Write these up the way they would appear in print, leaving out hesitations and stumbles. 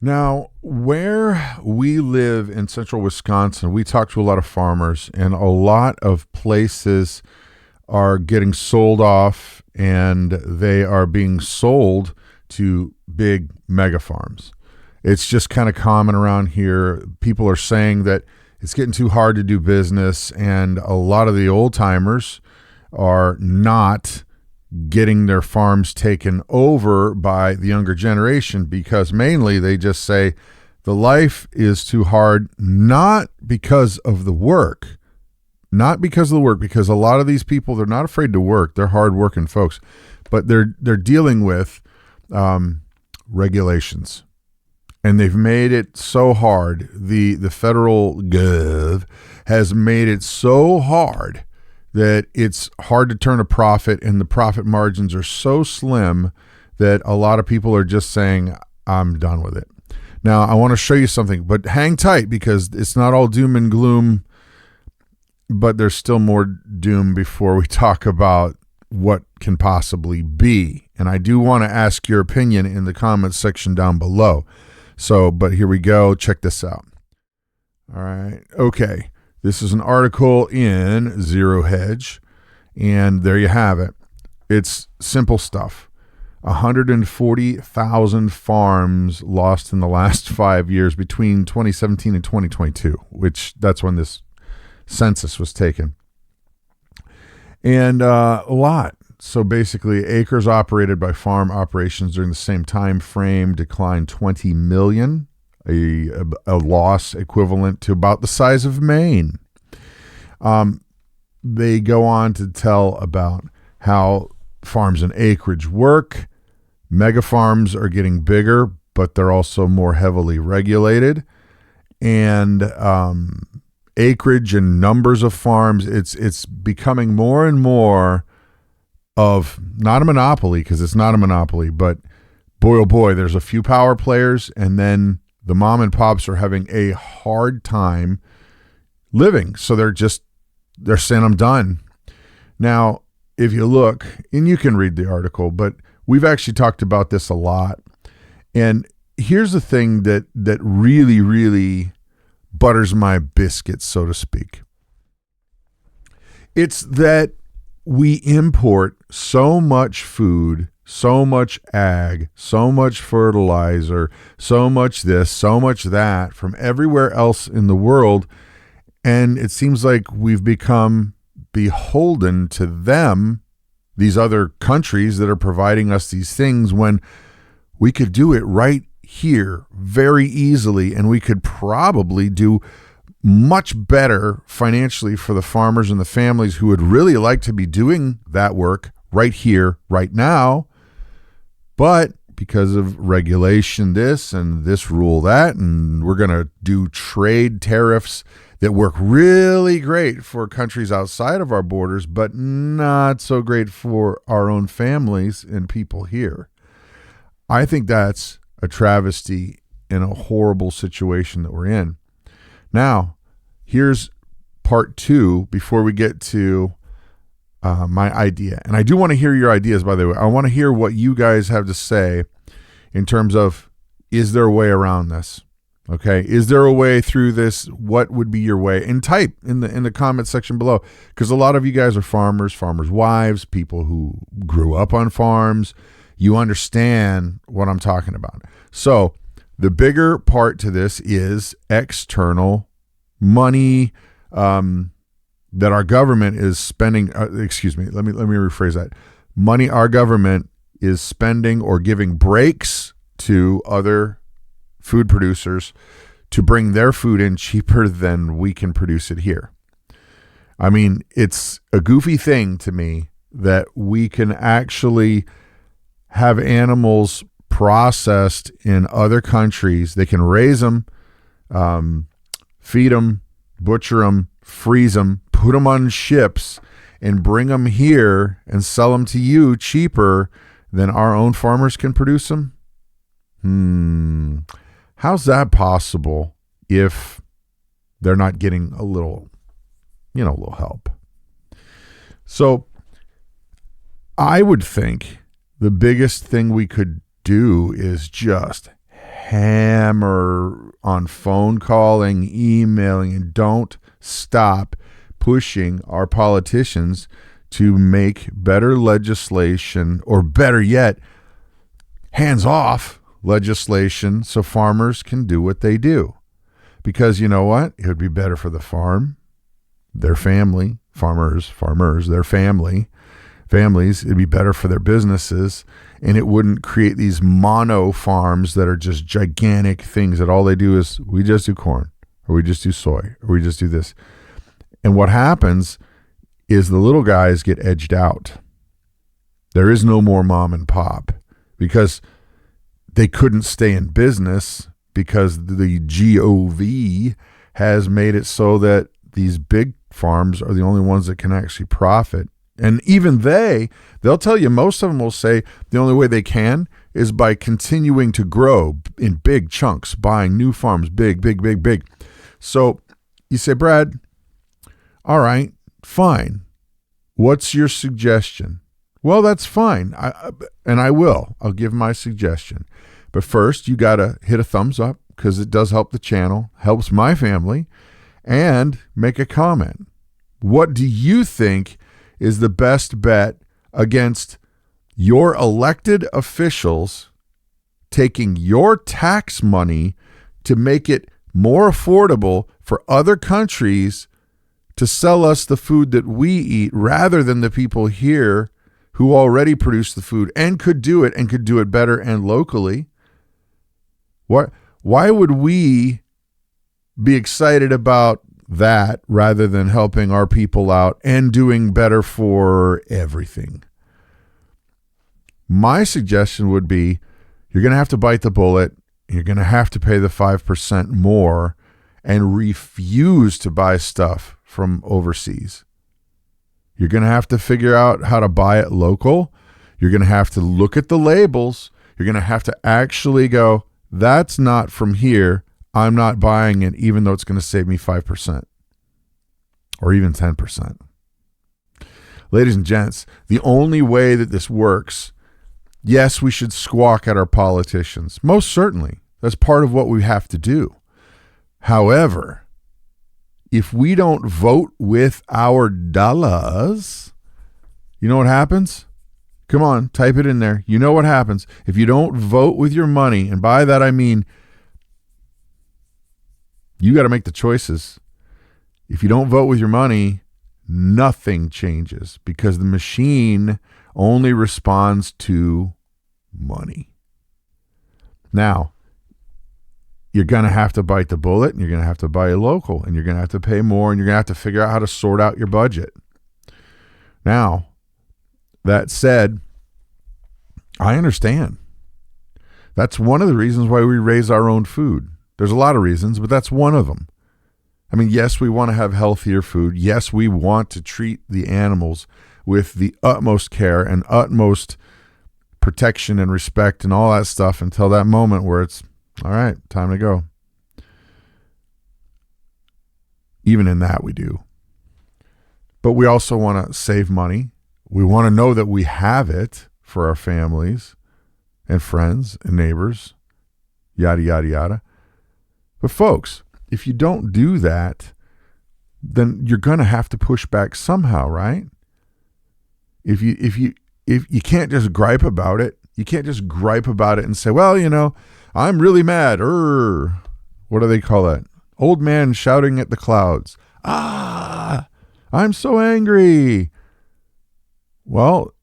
Now, where we live in central Wisconsin, we talk to a lot of farmers, and a lot of places are getting sold off, and they are being sold to big mega farms. It's just kind of common around here. People are saying that it's getting too hard to do business, and a lot of the old timers are not getting their farms taken over by the younger generation because mainly they just say the life is too hard, not because of the work, because a lot of these people, they're not afraid to work. They're hardworking folks, but they're dealing with regulations. And they've made it so hard. The federal gov has made it so hard that it's hard to turn a profit, and the profit margins are so slim that a lot of people are just saying, I'm done with it. Now, I want to show you something, but hang tight because it's not all doom and gloom, but there's still more doom before we talk about what can possibly be. And I do want to ask your opinion in the comments section down below. So, but here we go. Check this out. All right. Okay. This is an article in Zero Hedge, and there you have it. It's simple stuff. 140,000 farms lost in the last 5 years between 2017 and 2022, which that's when this census was taken. And a lot. So basically, acres operated by farm operations during the same time frame declined 20 million. A loss equivalent to about the size of Maine. They go on to tell about how farms and acreage work. Mega farms are getting bigger, but they're also more heavily regulated. And acreage and numbers of farms, it's becoming more and more of not a monopoly, because it's not a monopoly, but boy, oh boy, there's a few power players, and then the mom and pops are having a hard time living. So they're saying, I'm done. Now, if you look, and you can read the article, but we've actually talked about this a lot. And here's the thing that really, really butters my biscuits, so to speak. It's that we import so much food, so much ag, so much fertilizer, so much this, so much that from everywhere else in the world. And it seems like we've become beholden to them, these other countries that are providing us these things, when we could do it right here very easily. And we could probably do much better financially for the farmers and the families who would really like to be doing that work right here, right now. But because of regulation this and this rule that, and we're going to do trade tariffs that work really great for countries outside of our borders, but not so great for our own families and people here. I think that's a travesty and a horrible situation that we're in. Now, here's part two before we get to my idea. And I do want to hear your ideas, by the way. I want to hear what you guys have to say in terms of, is there a way around this? Okay. Is there a way through this? What would be your way? And type in the comment section below, because a lot of you guys are farmers' wives, people who grew up on farms. You understand what I'm talking about. So the bigger part to this is external money that our government is spending. Excuse me. Let me rephrase that. Money our government is spending or giving breaks to other food producers to bring their food in cheaper than we can produce it here. I mean, it's a goofy thing to me that we can actually have animals processed in other countries. They can raise them, feed them, butcher them, freeze them, put them on ships, and bring them here and sell them to you cheaper than our own farmers can produce them. How's that possible if they're not getting a little help? So I would think the biggest thing we could do is just hammer on phone calling, emailing, and don't stop pushing our politicians to make better legislation, or better yet, hands-off legislation so farmers can do what they do. Because you know what? It would be better for the farm, their family, farmers, their families. It'd be better for their businesses, and it wouldn't create these mono farms that are just gigantic things that all they do is, we just do corn, or we just do soy, or we just do this. And what happens is the little guys get edged out. There is no more mom and pop, because they couldn't stay in business, because the GOV has made it so that these big farms are the only ones that can actually profit. And even they'll tell you, most of them will say the only way they can is by continuing to grow in big chunks, buying new farms, big. So you say, Brad, all right, fine. What's your suggestion? Well, that's fine. I'll give my suggestion. But first, you got to hit a thumbs up, because it does help the channel, helps my family, and make a comment. What do you think is the best bet against your elected officials taking your tax money to make it more affordable for other countries to sell us the food that we eat, rather than the people here who already produce the food and could do it better and locally? Why would we be excited about that rather than helping our people out and doing better for everything? My suggestion would be, you're going to have to bite the bullet. You're going to have to pay the 5% more and refuse to buy stuff from overseas. You're going to have to figure out how to buy it local. You're going to have to look at the labels. You're going to have to actually go, that's not from here. I'm not buying it, even though it's going to save me 5% or even 10%. Ladies and gents, the only way that this works, yes, we should squawk at our politicians. Most certainly. That's part of what we have to do. However, if we don't vote with our dollars, you know what happens? Come on, type it in there. You know what happens if you don't vote with your money. And by that, I mean, you got to make the choices. If you don't vote with your money, nothing changes, because the machine only responds to money. Now, you're going to have to bite the bullet, and you're going to have to buy a local, and you're going to have to pay more, and you're going to have to figure out how to sort out your budget. Now, that said, I understand. That's one of the reasons why we raise our own food. There's a lot of reasons, but that's one of them. I mean, yes, we want to have healthier food. Yes, we want to treat the animals with the utmost care and utmost protection and respect and all that stuff until that moment where it's, all right, time to go. Even in that we do. But we also want to save money. We want to know that we have it for our families and friends and neighbors, yada, yada, yada. But folks, if you don't do that, then you're going to have to push back somehow, right? If you can't just gripe about it, you can't just gripe about it and say, well, you know, I'm really mad. What do they call that? Old man shouting at the clouds. I'm so angry. Well,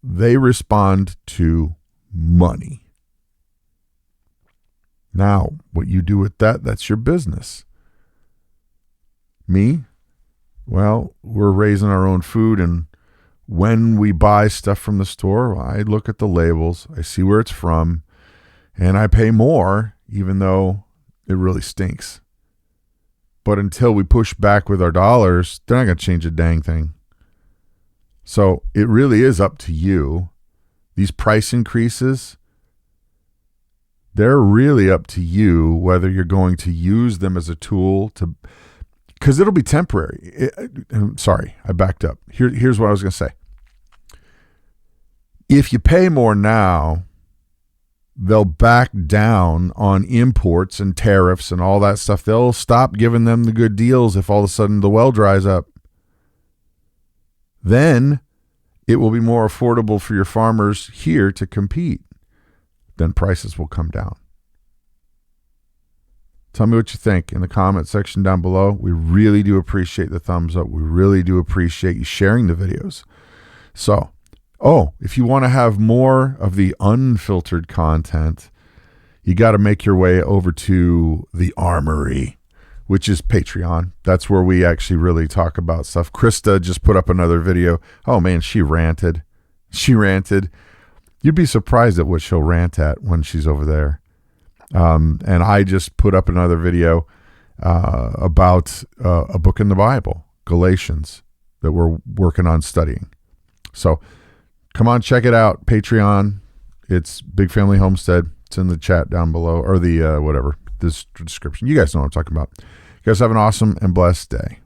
they respond to money. Now, what you do with that, that's your business. Me? Well, we're raising our own food, and when we buy stuff from the store, I look at the labels, I see where it's from, and I pay more, even though it really stinks. But until we push back with our dollars, they're not going to change a dang thing. So it really is up to you. These price increases, they're really up to you whether you're going to use them as a tool to, because it'll be temporary. Sorry, I backed up. Here's what I was going to say. If you pay more now, they'll back down on imports and tariffs and all that stuff. They'll stop giving them the good deals if all of a sudden the well dries up. Then it will be more affordable for your farmers here to compete. Then prices will come down. Tell me what you think in the comment section down below. We really do appreciate the thumbs up. We really do appreciate you sharing the videos. So, if you want to have more of the unfiltered content, you got to make your way over to the Armory, which is Patreon. That's where we actually really talk about stuff. Christa just put up another video. Oh man, she ranted. You'd be surprised at what she'll rant at when she's over there. And I just put up another video about a book in the Bible, Galatians, that we're working on studying. So come on, check it out. Patreon. It's Big Family Homestead. It's in the chat down below, or the this description. You guys know what I'm talking about. You guys have an awesome and blessed day.